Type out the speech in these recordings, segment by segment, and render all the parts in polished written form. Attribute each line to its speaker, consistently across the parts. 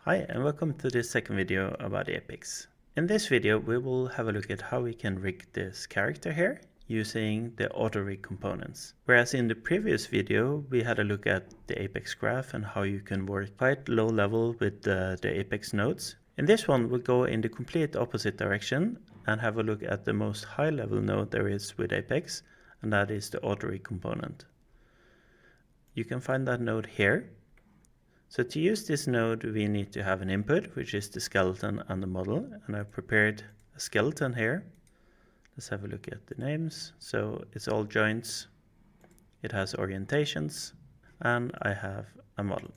Speaker 1: Hi and welcome to this second video about APEX. In this video we will have a look at how we can rig this character here using the AutoRig components. Whereas in the previous video we had a look at the APEX graph and how you can work quite low level with the APEX nodes. In this one we'll go in the complete opposite direction and have a look at the most high level node there is with APEX, and that is the AutoRig component. You can find that node here. So to use this node we need to have an input, which is the skeleton and the model, and I've prepared a skeleton here. Let's have a look at the names. So it's all joints, it has orientations, and I have a model.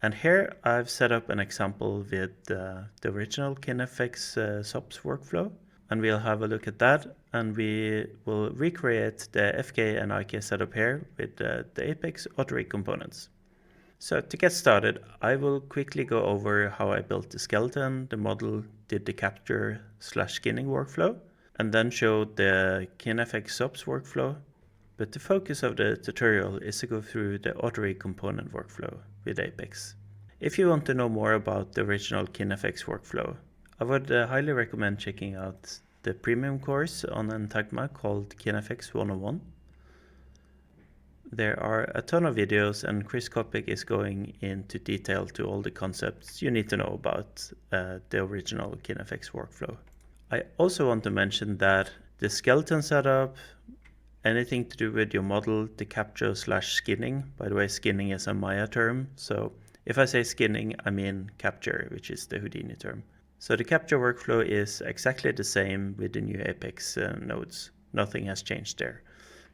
Speaker 1: And here I've set up an example with the original KineFX SOPs workflow, and we'll have a look at that, and we will recreate the FK and IK setup here with the APEX AutoRig components. So to get started, I will quickly go over how I built the skeleton, the model, did the capture/skinning workflow, and then showed the KineFX SOPs workflow. But the focus of the tutorial is to go through the AutoRig component workflow with APEX. If you want to know more about the original KineFX workflow, I would highly recommend checking out the premium course on Entagma called KineFX 101. There are a ton of videos, and Chris Kopic is going into detail to all the concepts you need to know about the original KineFX workflow. I also want to mention that the skeleton setup, anything to do with your model, the capture/skinning, by the way, skinning is a Maya term, so if I say skinning, I mean capture, which is the Houdini term. So the capture workflow is exactly the same with the new APEX nodes. Nothing has changed there.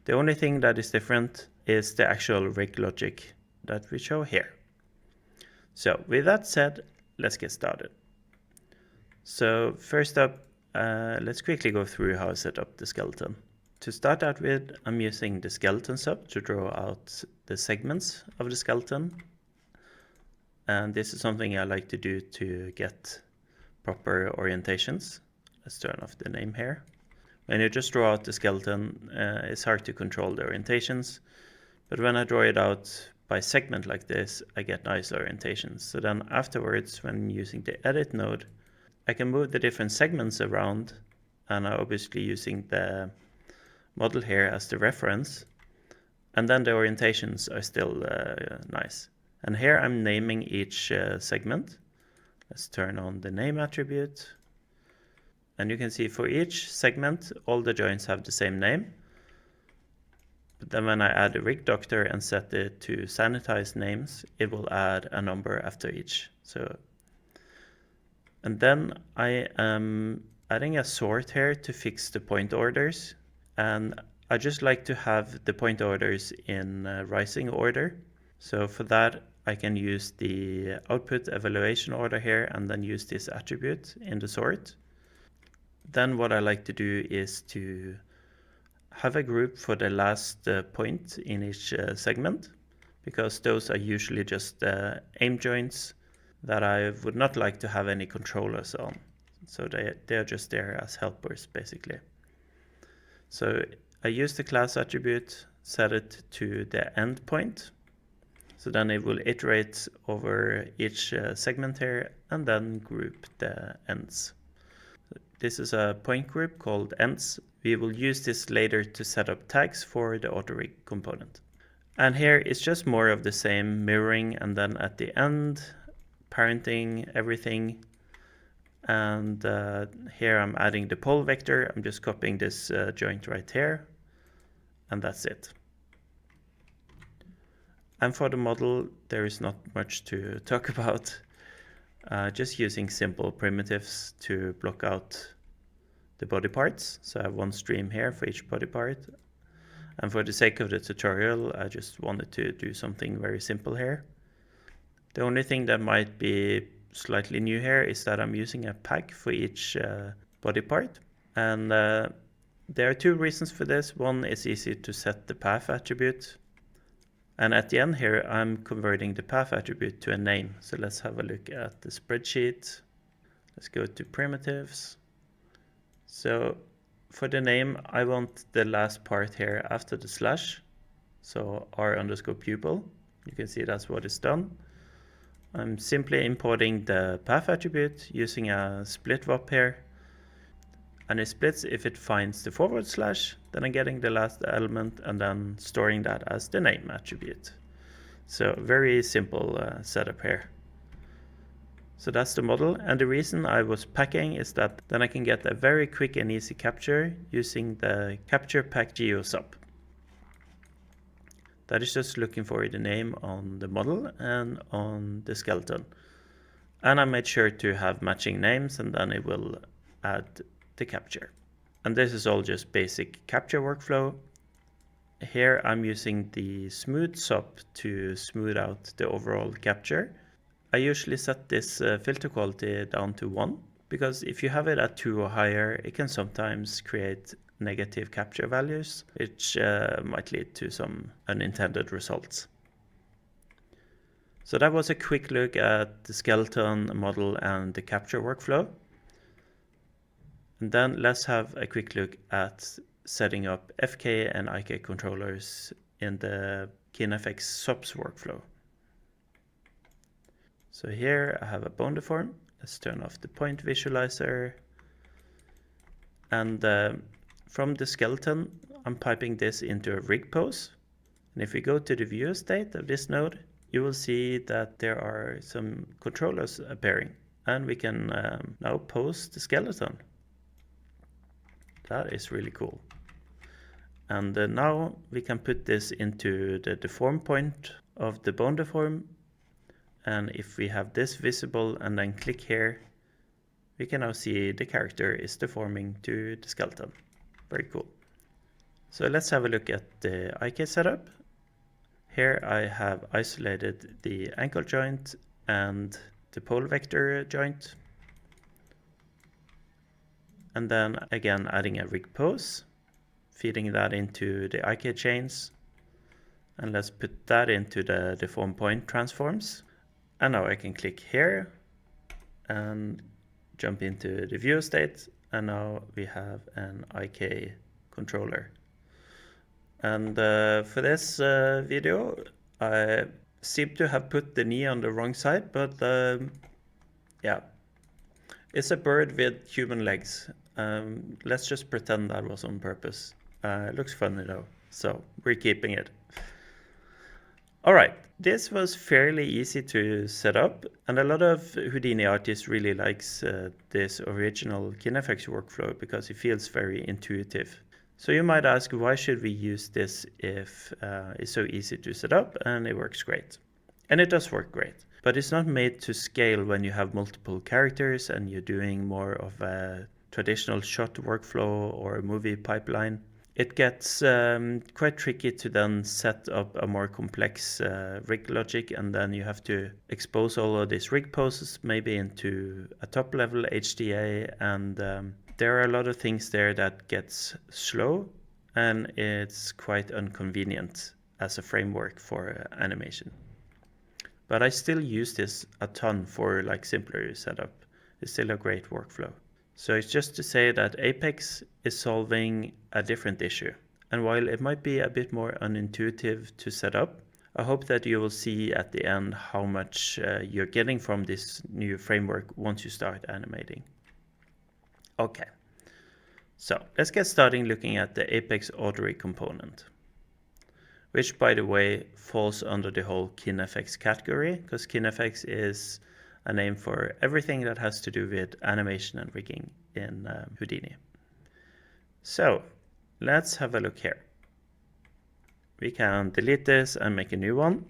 Speaker 1: The only thing that is different is the actual rig logic that we show here. So with that said, let's get started. So first up, let's quickly go through how I set up the skeleton. To start out with, I'm using the skeleton sub to draw out the segments of the skeleton. And this is something I like to do to get proper orientations. Let's turn off the name here. When you just draw out the skeleton, it's hard to control the orientations, but when I draw it out by segment like this, I get nice orientations. So then afterwards, when using the edit node, I can move the different segments around, and I'm obviously using the model here as the reference, and then the orientations are still nice. And here I'm naming each segment. Let's turn on the name attribute. And you can see for each segment, all the joints have the same name. But then when I add a rig doctor and set it to sanitize names, it will add a number after each. And then I am adding a sort here to fix the point orders. And I just like to have the point orders in rising order. So for that, I can use the output evaluation order here and then use this attribute in the sort. Then what I like to do is to have a group for the last point in each segment, because those are usually just aim joints that I would not like to have any controllers on. So they're just there as helpers basically. So I use the class attribute, set it to the end point. So then it will iterate over each segment here and then group the ends. This is a point group called ends. We will use this later to set up tags for the AutoRig component. And here it's just more of the same mirroring, and then at the end, parenting everything. And here I'm adding the pole vector. I'm just copying this joint right here, and that's it. And for the model, there is not much to talk about. Just using simple primitives to block out the body parts. So I have one stream here for each body part. And for the sake of the tutorial, I just wanted to do something very simple here. The only thing that might be slightly new here is that I'm using a pack for each body part. And there are two reasons for this. One is easy to set the path attribute. And at the end here, I'm converting the path attribute to a name. So let's have a look at the spreadsheet. Let's go to primitives. So for the name, I want the last part here after the slash. So r_pupil. You can see that's what is done. I'm simply importing the path attribute using a split VOP here. And it splits if it finds the forward slash, then I'm getting the last element and then storing that as the name attribute. So very simple setup here. So that's the model, and the reason I was packing is that then I can get a very quick and easy capture using the capture pack geo sop. That is just looking for the name on the model and on the skeleton. And I made sure to have matching names, and then it will add the capture. And this is all just basic capture workflow. Here I'm using the smooth SOP to smooth out the overall capture. I usually set this filter quality down to 1, because if you have it at 2 or higher, it can sometimes create negative capture values, which might lead to some unintended results. So that was a quick look at the skeleton model and the capture workflow. And then let's have a quick look at setting up FK and IK controllers in the KineFX SOPs workflow. So here I have a bone deform. Let's turn off the point visualizer. And from the skeleton, I'm piping this into a rig pose. And if we go to the view state of this node, you will see that there are some controllers appearing. And we can now pose the skeleton. That is really cool. And now we can put this into the deform point of the bone deform. And if we have this visible and then click here, we can now see the character is deforming to the skeleton. Very cool. So let's have a look at the IK setup. Here I have isolated the ankle joint and the pole vector joint. And then again adding a rig pose, feeding that into the IK chains. And let's put that into the deform point transforms. And now I can click here and jump into the view state. And now we have an IK controller. And for this video, I seem to have put the knee on the wrong side, but yeah, it's a bird with human legs. Let's just pretend that was on purpose. It looks funny though, so we're keeping it. All right, this was fairly easy to set up, and a lot of Houdini artists really likes this original KineFX workflow because it feels very intuitive. So you might ask, why should we use this if it's so easy to set up and it works great? And it does work great, but it's not made to scale when you have multiple characters and you're doing more of a traditional shot workflow or a movie pipeline. It gets quite tricky to then set up a more complex rig logic, and then you have to expose all of these rig poses maybe into a top level HDA, and there are a lot of things there that gets slow, and it's quite inconvenient as a framework for animation. But I still use this a ton for like simpler setup. It's still a great workflow. So it's just to say that APEX is solving a different issue. And while it might be a bit more unintuitive to set up, I hope that you will see at the end how much you're getting from this new framework once you start animating. Okay, so let's get started looking at the APEX AutoRig component, which by the way falls under the whole KineFX category, because KineFX is a name for everything that has to do with animation and rigging in Houdini. So let's have a look here. We can delete this and make a new one,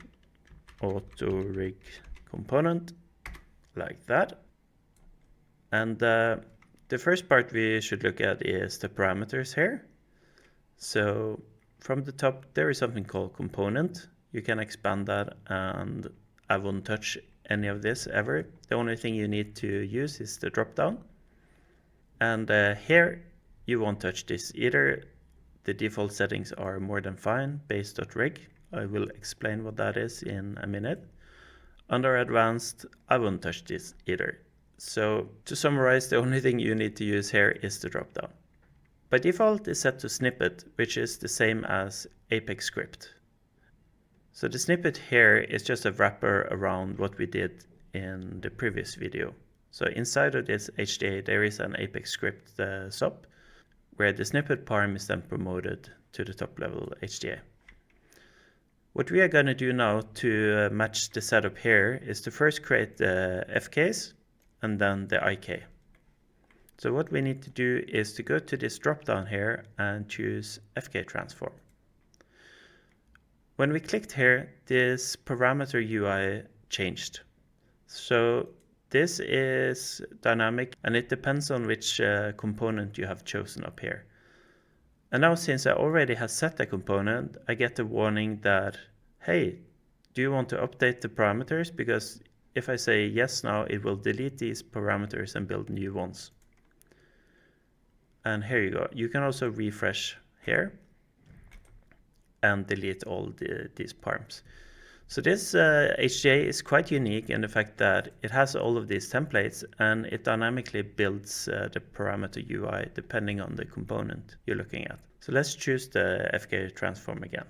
Speaker 1: AutoRig component, like that. And the first part we should look at is the parameters here. So from the top there is something called component. You can expand that, and I won't touch any of this ever. The only thing you need to use is the drop down. And here you won't touch this either. The default settings are more than fine, base.rig. I will explain what that is in a minute. Under advanced, I won't touch this either. So to summarize, the only thing you need to use here is the drop down. By default it's set to snippet, which is the same as APEX script. So the snippet here is just a wrapper around what we did in the previous video. So inside of this HDA, there is an APEX script SOP, where the snippet parm is then promoted to the top level HDA. What we are going to do now to match the setup here is to first create the FKs and then the IK. So what we need to do is to go to this drop down here and choose FK transform. When we clicked here, this parameter UI changed. So this is dynamic and it depends on which component you have chosen up here. And now since I already have set a component, I get a warning that, hey, do you want to update the parameters? Because if I say yes now, it will delete these parameters and build new ones. And here you go. You can also refresh here and delete all these parms. So this HDA is quite unique in the fact that it has all of these templates and it dynamically builds the parameter UI depending on the component you're looking at. So let's choose the FK transform again.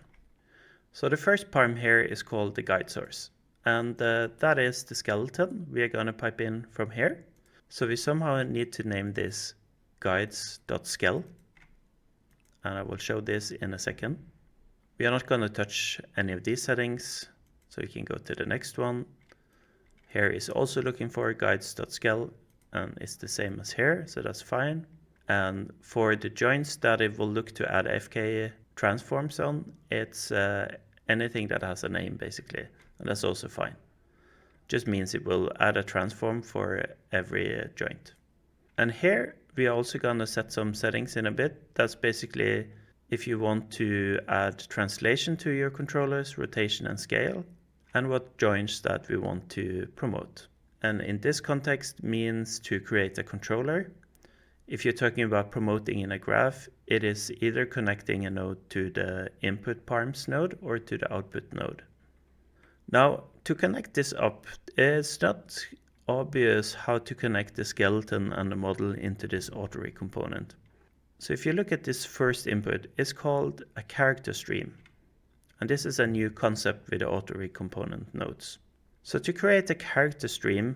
Speaker 1: So the first parm here is called the guide source, and that is the skeleton we are going to pipe in from here. So we somehow need to name this guides.skel, and I will show this in a second. We are not going to touch any of these settings, so you can go to the next one. Here is also looking for guides.skel, and it's the same as here, so that's fine. And for the joints that it will look to add FK transforms on, it's anything that has a name basically, and that's also fine. Just means it will add a transform for every joint. And here we are also going to set some settings in a bit. That's basically if you want to add translation to your controllers, rotation and scale, and what joints that we want to promote. And in this context means to create a controller. If you're talking about promoting in a graph, it is either connecting a node to the input parms node or to the output node. Now, to connect this up, it's not obvious how to connect the skeleton and the model into this AutoRig component. So if you look at this first input, it's called a character stream. And this is a new concept with the AutoRig component nodes. So to create a character stream,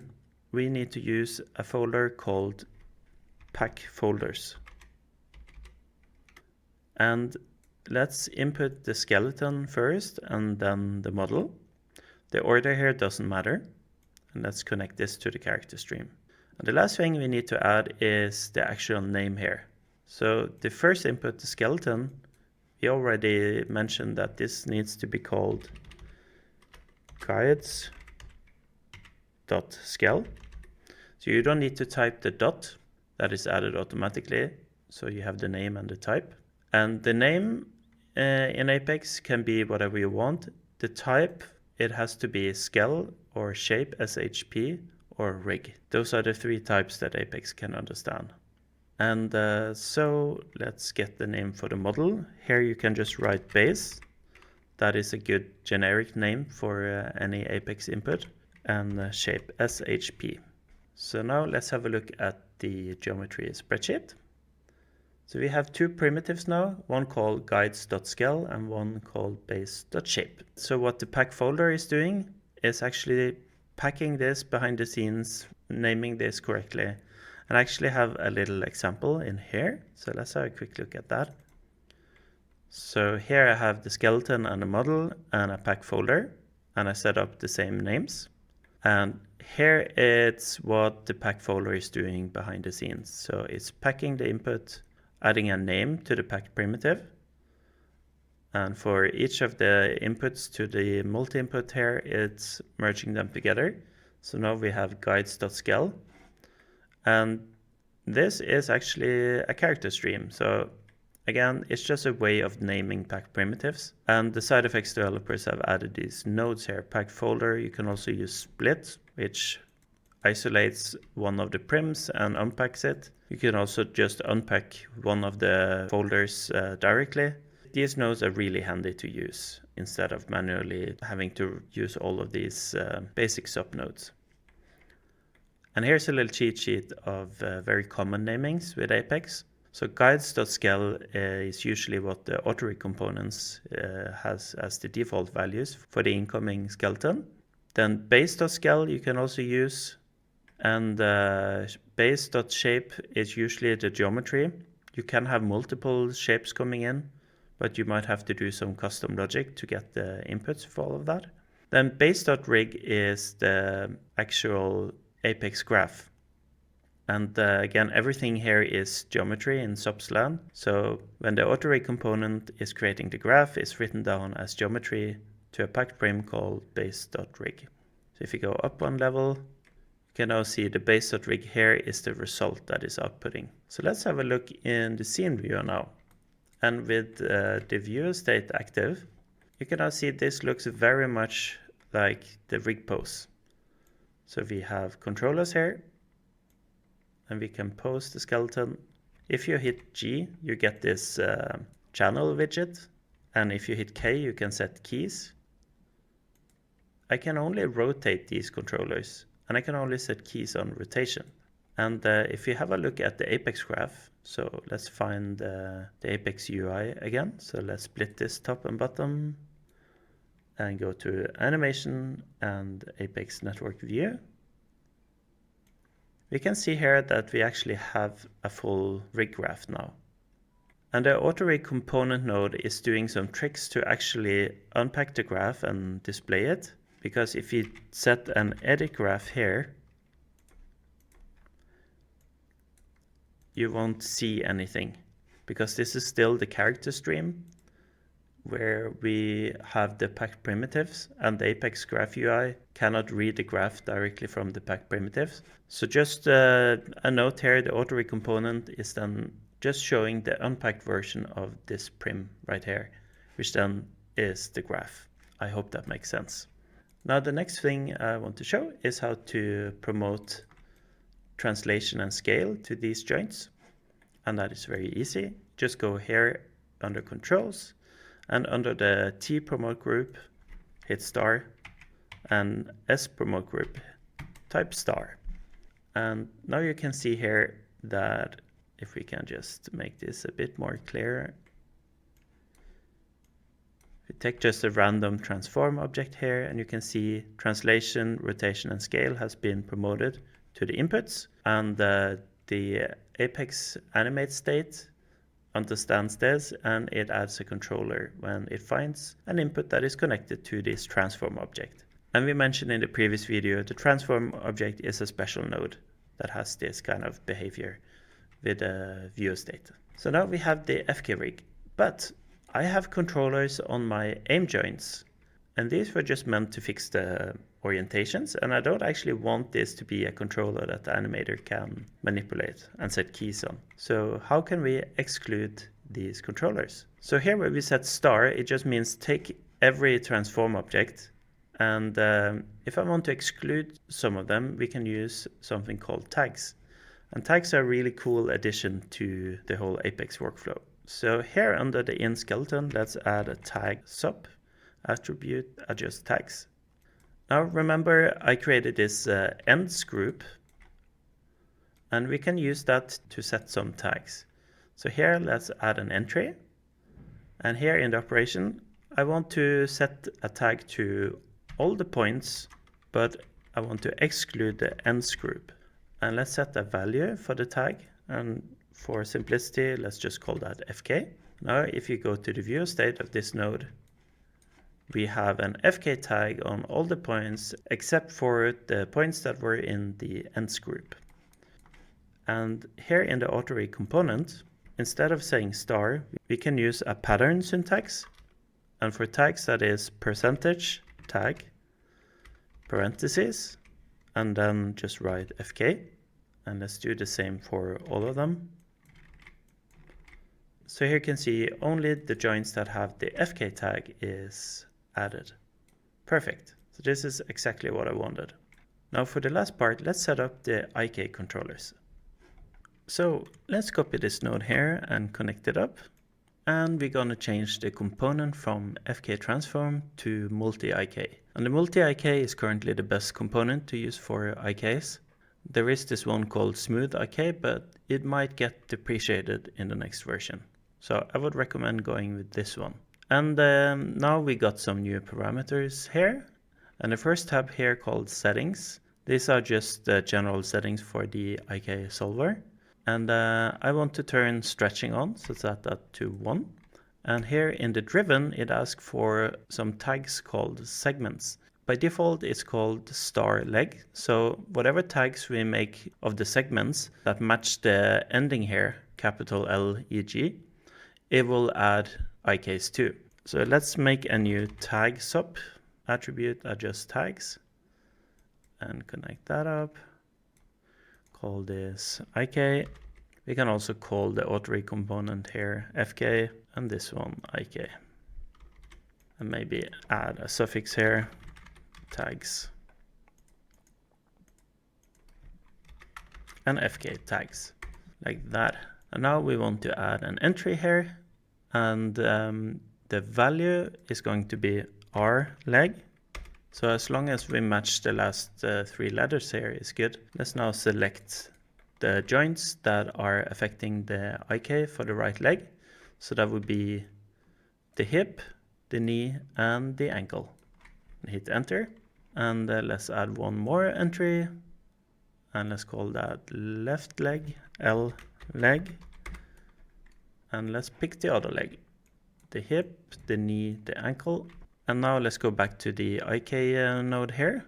Speaker 1: we need to use a folder called pack folders. And let's input the skeleton first and then the model. The order here doesn't matter. And let's connect this to the character stream. And the last thing we need to add is the actual name here. So the first input, the skeleton, we already mentioned that this needs to be called guides.skel. So you don't need to type the dot, that is added automatically. So you have the name and the type. And the name in Apex can be whatever you want. The type, it has to be skel or shape, SHP, or rig. Those are the three types that Apex can understand. And so let's get the name for the model. Here you can just write base. That is a good generic name for any Apex input. And shape, SHP. So now let's have a look at the geometry spreadsheet. So we have two primitives now, one called guides.skel and one called base.shape. So what the pack folder is doing is actually packing this behind the scenes, naming this correctly, and I actually have a little example in here. So let's have a quick look at that. So here I have the skeleton and the model and a pack folder, and I set up the same names. And here it's what the pack folder is doing behind the scenes. So it's packing the input, adding a name to the pack primitive. And for each of the inputs to the multi-input here, it's merging them together. So now we have guides.skel. And this is actually a character stream. So again, it's just a way of naming pack primitives. And the side effects developers have added these nodes here. Pack folder, you can also use split, which isolates one of the prims and unpacks it. You can also just unpack one of the folders directly. These nodes are really handy to use instead of manually having to use all of these basic subnodes. And here's a little cheat sheet of very common namings with Apex. So guides.skel is usually what the AutoRig components has as the default values for the incoming skeleton. Then base.scale you can also use, and base.shape is usually the geometry. You can have multiple shapes coming in, but you might have to do some custom logic to get the inputs for all of that. Then base.rig is the actual APEX graph. And again, everything here is geometry in SOPs land. So when the AutoRig component is creating the graph, it's written down as geometry to a packed prim called base.rig. So if you go up one level, you can now see the base.rig here is the result that is outputting. So let's have a look in the scene viewer now. And with the viewer state active, you can now see this looks very much like the rig pose. So we have controllers here, and we can pose the skeleton. If you hit G, you get this channel widget, and if you hit K, you can set keys. I can only rotate these controllers, and I can only set keys on rotation. And if you have a look at the APEX graph, so let's find the APEX UI again. So let's split this top and bottom and go to animation and APEX network view. We can see here that we actually have a full rig graph now. And the AutoRig component node is doing some tricks to actually unpack the graph and display it. Because if you set an edit graph here, you won't see anything. Because this is still the character stream where we have the packed primitives, and the APEX graph UI cannot read the graph directly from the packed primitives. So just a note here, the AutoRig component is then just showing the unpacked version of this prim right here, which then is the graph. I hope that makes sense. Now the next thing I want to show is how to promote translation and scale to these joints. And that is very easy. Just go here under controls, and under the T promote group, hit star, and S promote group, type star. And now you can see here that if we can just make this a bit more clear, we take just a random transform object here, and you can see translation, rotation, and scale has been promoted to the inputs, and the APEX animate state understands this, and it adds a controller when it finds an input that is connected to this transform object. And we mentioned in the previous video, the transform object is a special node that has this kind of behavior with a view state. So now we have the FK rig, but I have controllers on my aim joints, and these were just meant to fix the orientations, and I don't actually want this to be a controller that the animator can manipulate and set keys on. So how can we exclude these controllers? So here where we set star, it just means take every transform object, and if I want to exclude some of them, we can use something called tags. And tags are a really cool addition to the whole APEX workflow. So here under the in skeleton, let's add a tag SOP, attribute adjust tags. Now remember, I created this ends group, and we can use that to set some tags. So here let's add an entry, and here in the operation I want to set a tag to all the points, but I want to exclude the ends group. And let's set a value for the tag, and for simplicity let's just call that FK. Now if you go to the view state of this node, we have an FK tag on all the points except for the points that were in the ends group. And here in the AutoRig component, instead of saying star, we can use a pattern syntax. And for tags, that is percentage tag, parentheses, and then just write FK. And let's do the same for all of them. So here you can see only the joints that have the FK tag is added. Perfect. So this is exactly what I wanted. Now for the last part, let's set up the IK controllers. So let's copy this node here and connect it up. And we're going to change the component from FK transform to multi-IK. And the multi-IK is currently the best component to use for IKs. There is this one called smooth IK, but it might get depreciated in the next version. So I would recommend going with this one. And now we got some new parameters here. And the first tab here called settings. These are just the general settings for the IK solver. And I want to turn stretching on, so set that to 1. And here in the driven, it asks for some tags called segments. By default, it's called star leg. So whatever tags we make of the segments that match the ending here, capital L, E, G, it will add IKs too. So let's make a new tag SOP, attribute adjust tags, and connect that up. Call this IK. We can also call the AutoRig component here FK, and this one IK. And maybe add a suffix here, tags, and FK tags, like that. And now we want to add an entry here, and the value is going to be R leg. So as long as we match the last 3 letters here is good. Let's now select the joints that are affecting the IK for the right leg. So that would be the hip, the knee, and the ankle. Hit enter, and let's add one more entry, and let's call that left leg, L leg, and let's pick the other leg, the hip, the knee, the ankle. And now let's go back to the IK node here,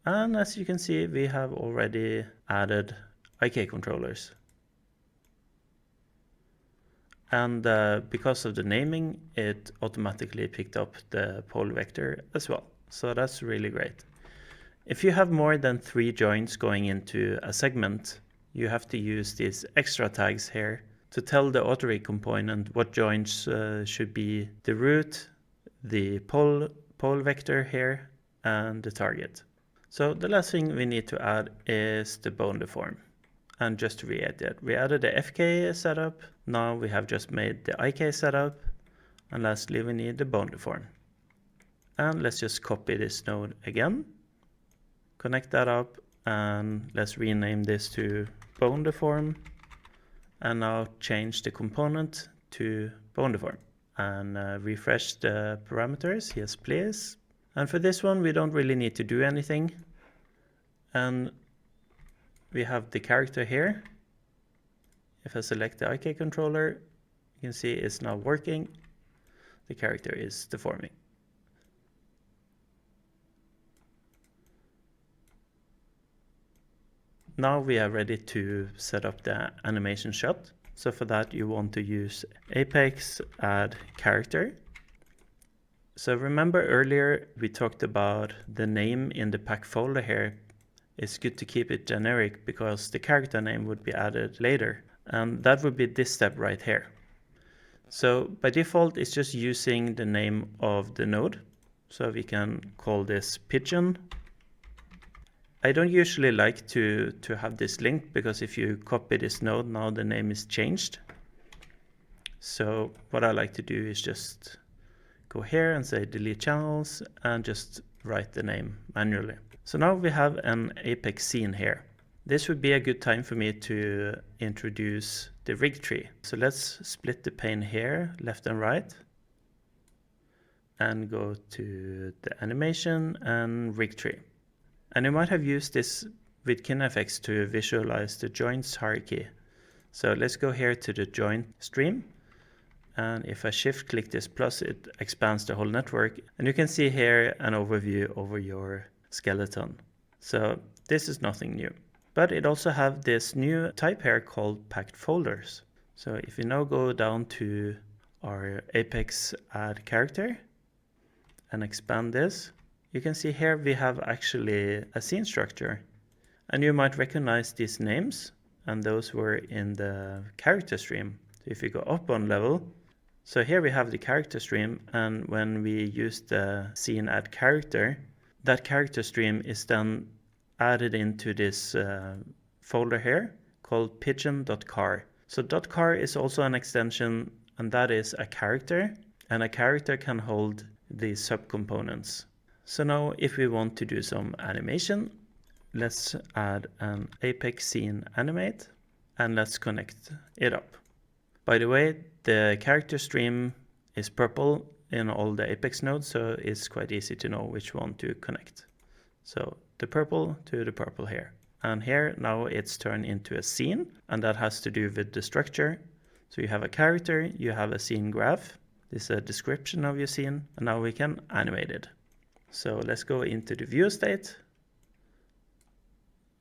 Speaker 1: and as you can see, we have already added IK controllers. And because of the naming, it automatically picked up the pole vector as well. So that's really great. If you have more than 3 joints going into a segment, you have to use these extra tags here to tell the AutoRig component what joints should be the root, the pole vector here, and the target. So the last thing we need to add is the bone deform. And just to reiterate, we added the FK setup, now we have just made the IK setup, and lastly we need the bone deform. And let's just copy this node again, connect that up, and let's rename this to bone deform, and now change the component to bone deform. And refresh the parameters, yes please. And for this one we don't really need to do anything. And we have the character here. If I select the IK controller, you can see it's now working. The character is deforming. Now we are ready to set up the animation shot. So for that you want to use APEX add character. So remember earlier we talked about the name in the pack folder here. It's good to keep it generic because the character name would be added later. And that would be this step right here. So by default it's just using the name of the node. So we can call this pigeon. I don't usually like to have this linked because if you copy this node, now the name is changed. So what I like to do is just go here and say delete channels and just write the name manually. So now we have an APEX scene here. This would be a good time for me to introduce the rig tree. So let's split the pane here, left and right, and go to the animation and rig tree. And you might have used this with KineFX to visualize the joints hierarchy. So let's go here to the joint stream. And if I shift click this plus, it expands the whole network. And you can see here an overview over your skeleton. So this is nothing new. But it also have this new type here called packed folders. So if we now go down to our APEX add character and expand this, you can see here we have actually a scene structure. And you might recognize these names, and those were in the character stream. So if you go up one level, so here we have the character stream, and when we use the scene add character, that character stream is then added into this folder here called pigeon.car. So .car is also an extension, and that is a character, and a character can hold these subcomponents. So now if we want to do some animation, let's add an APEX scene animate, and let's connect it up. By the way, the character stream is purple in all the APEX nodes, so it's quite easy to know which one to connect. So the purple to the purple here. And here now it's turned into a scene, and that has to do with the structure. So you have a character, you have a scene graph. This is a description of your scene, and now we can animate it. So let's go into the view state.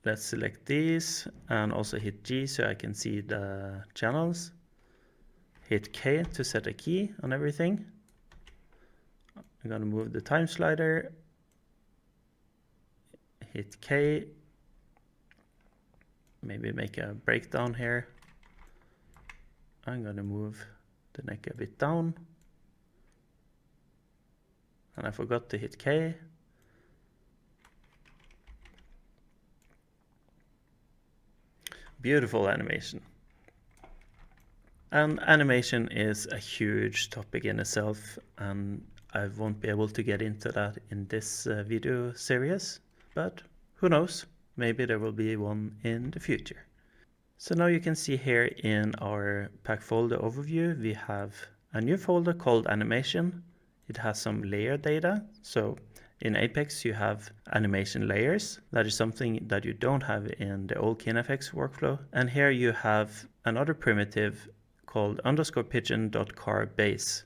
Speaker 1: Let's select these and also hit G so I can see the channels. Hit K to set a key on everything. I'm going to move the time slider. Hit K. Maybe make a breakdown here. I'm going to move the neck a bit down. And I forgot to hit K. Beautiful animation. And animation is a huge topic in itself, and I won't be able to get into that in this video series, but who knows, maybe there will be one in the future. So now you can see here in our pack folder overview, we have a new folder called animation. It has some layer data. So in APEX, you have animation layers. That is something that you don't have in the old KineFX workflow. And here you have another primitive called _pigeon.car base.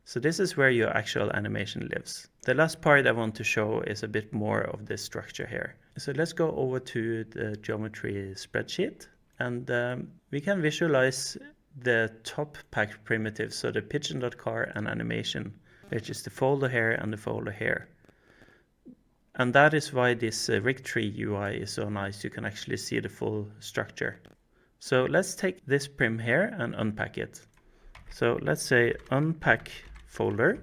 Speaker 1: So this is where your actual animation lives. The last part I want to show is a bit more of this structure here. So let's go over to the geometry spreadsheet, and we can visualize the top pack primitives, so the pigeon.car and animation, which is the folder here and the folder here. And that is why this rig tree UI is so nice. You can actually see the full structure. So let's take this prim here and unpack it. So let's say unpack folder.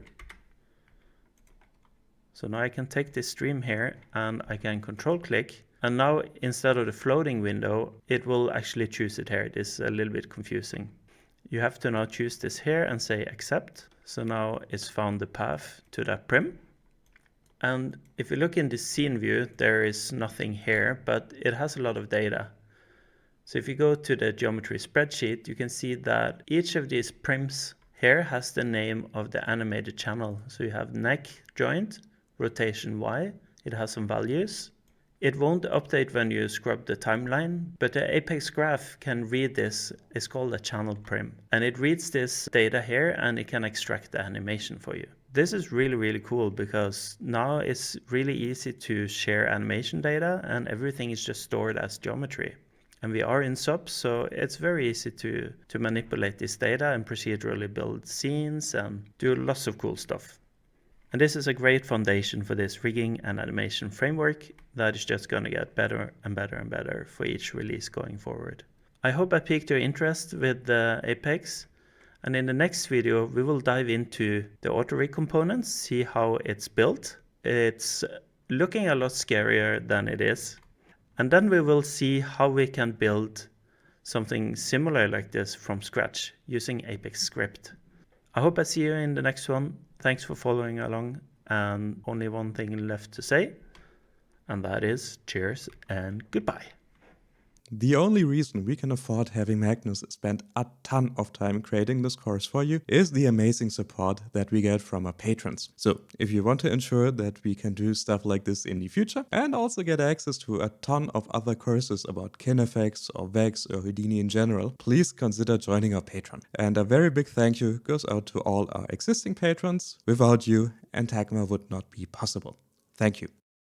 Speaker 1: So now I can take this stream here and I can control click. And now instead of the floating window, it will actually choose it here. This is a little bit confusing. You have to now choose this here and say accept. So now it's found the path to that prim. And if you look in the scene view, there is nothing here, but it has a lot of data. So if you go to the geometry spreadsheet, you can see that each of these prims here has the name of the animated channel. So you have neck joint, rotation Y, it has some values. It won't update when you scrub the timeline, but the APEX graph can read this. It's called a channel prim. And it reads this data here and it can extract the animation for you. This is really, really cool because now it's really easy to share animation data and everything is just stored as geometry. And we are in SOPs, so it's very easy to manipulate this data and procedurally build scenes and do lots of cool stuff. And this is a great foundation for this rigging and animation framework that is just going to get better and better and better for each release going forward. I hope I piqued your interest with the APEX. And in the next video, we will dive into the AutoRig components, see how it's built. It's looking a lot scarier than it is. And then we will see how we can build something similar like this from scratch using APEX script. I hope I see you in the next one. Thanks for following along. And only one thing left to say, and that is cheers and goodbye.
Speaker 2: The only reason we can afford having Magnus spend a ton of time creating this course for you is the amazing support that we get from our patrons. So if you want to ensure that we can do stuff like this in the future and also get access to a ton of other courses about KineFX or VEX or Houdini in general, please consider joining our Patreon. And a very big thank you goes out to all our existing patrons. Without you, Entagma would not be possible. Thank you.